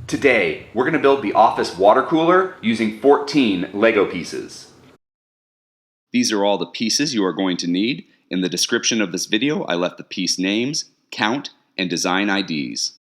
Today, we're going to build the office water cooler using 14 Lego pieces. These are all the pieces you are going to need. In the description of this video, I left the piece names, count, and design IDs.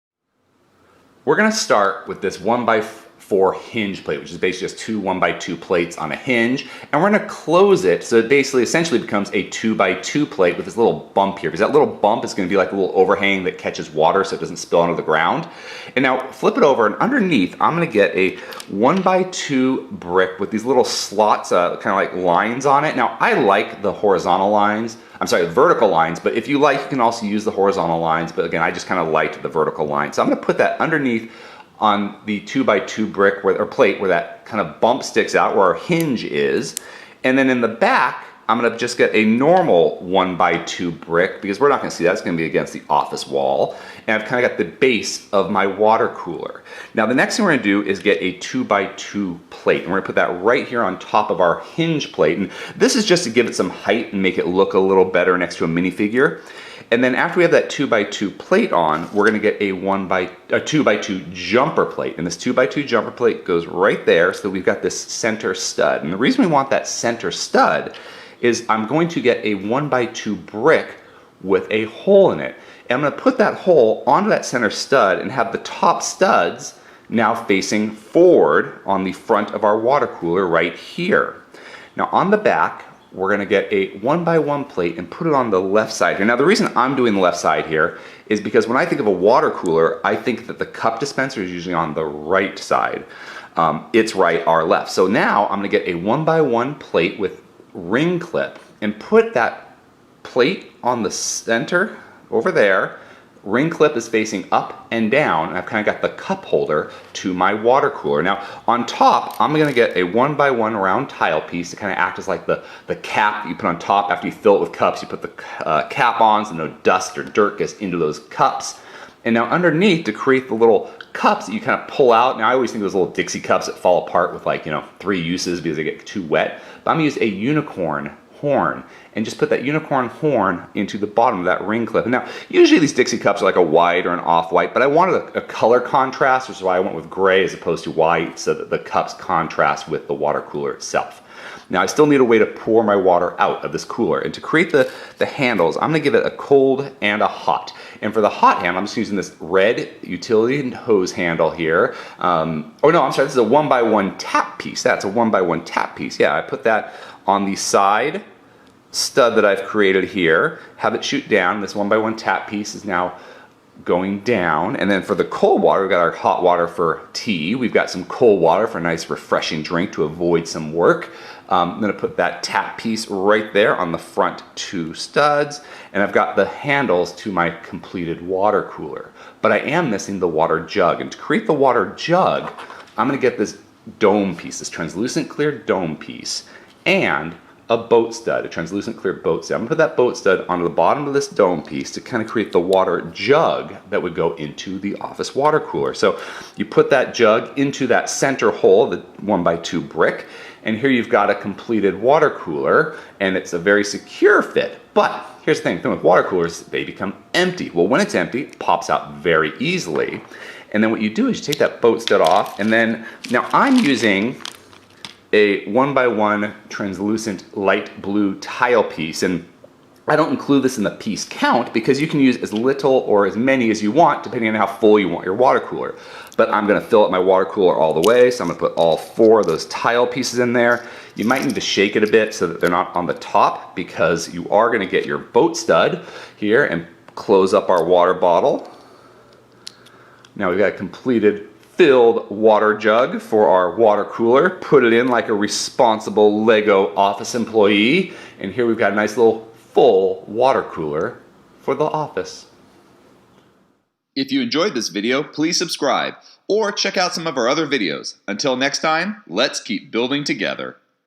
We're going to start with this 1x4 hinge plate, which is basically just two 1x2 plates on a hinge, and we're going to close it so it basically essentially becomes a 2x2 plate with this little bump here, because that little bump is going to be like a little overhang that catches water so it doesn't spill onto the ground. And now flip it over, and underneath I'm going to get a 1x2 brick with these little slots, kind of like lines on it. Now I like the horizontal lines, the vertical lines, but if you like, you can also use the horizontal lines, but again, I just kind of liked the vertical line. So I'm going to put that underneath on the 2x2 brick or plate where that kind of bump sticks out where our hinge is. And then in the back, I'm going to just get a normal 1x2 brick because we're not going to see that. It's going to be against the office wall. And I've kind of got the base of my water cooler. Now the next thing we're going to do is get a 2x2 plate. And we're going to put that right here on top of our hinge plate. And this is just to give it some height and make it look a little better next to a minifigure. And then after we have that 2x2 plate on, we're going to get a 2x2 jumper plate. And this 2x2 jumper plate goes right there so that we've got this center stud. And the reason we want that center stud is I'm going to get a 1x2 brick with a hole in it. And I'm going to put that hole onto that center stud and have the top studs now facing forward on the front of our water cooler right here. Now on the back, we're going to get a 1x1 plate and put it on the left side here. Now the reason I'm doing the left side here is because when I think of a water cooler, I think that the cup dispenser is usually on the right side. It's right, our left. So now I'm going to get a 1x1 plate with ring clip and put that plate on the center over there. Ring clip is facing up and down, and I've kind of got the cup holder to my water cooler. Now on top, I'm going to get a 1x1 round tile piece to kind of act as like the cap that you put on top. After you fill it with cups, you put the cap on so no dust or dirt gets into those cups. And now underneath, to create the little cups that you kind of pull out. Now I always think of those little Dixie cups that fall apart with 3 uses because they get too wet. But I'm going to use a unicorn horn and just put that unicorn horn into the bottom of that ring clip. And now usually these Dixie cups are like a white or an off-white, but I wanted a color contrast, which is why I went with gray as opposed to white, so that the cups contrast with the water cooler itself. Now I still need a way to pour my water out of this cooler, and to create the handles, I'm going to give it a cold and a hot. And for the hot handle, I'm just using this red utility hose handle here. Oh no, I'm sorry, this is a 1x1 tap piece. That's a 1x1 tap piece. Yeah, I put that on the side stud that I've created here, have it shoot down. This 1x1 tap piece is now going down. And then for the cold water, we've got our hot water for tea. We've got some cold water for a nice refreshing drink to avoid some work. I'm going to put that tap piece right there on the front 2 studs. And I've got the handles to my completed water cooler. But I am missing the water jug. And to create the water jug, I'm going to get this dome piece, this translucent clear dome piece, and a boat stud, a translucent clear boat stud. I'm going to put that boat stud onto the bottom of this dome piece to kind of create the water jug that would go into the office water cooler. So you put that jug into that center hole, the 1x2 brick, and here you've got a completed water cooler, and it's a very secure fit. But here's the thing with water coolers, they become empty. Well, when it's empty, it pops out very easily. And then what you do is you take that boat stud off, and then, now I'm using a 1x1 translucent light blue tile piece, and I don't include this in the piece count because you can use as little or as many as you want depending on how full you want your water cooler. But I'm going to fill up my water cooler all the way, so I'm going to put all 4 of those tile pieces in there. You might need to shake it a bit so that they're not on the top, because you are going to get your boat stud here and close up our water bottle. Now we've got a completed filled water jug for our water cooler. Put it in like a responsible Lego office employee, and here we've got a nice little full water cooler for the office. If you enjoyed this video, please subscribe or check out some of our other videos. Until next time, let's keep building together.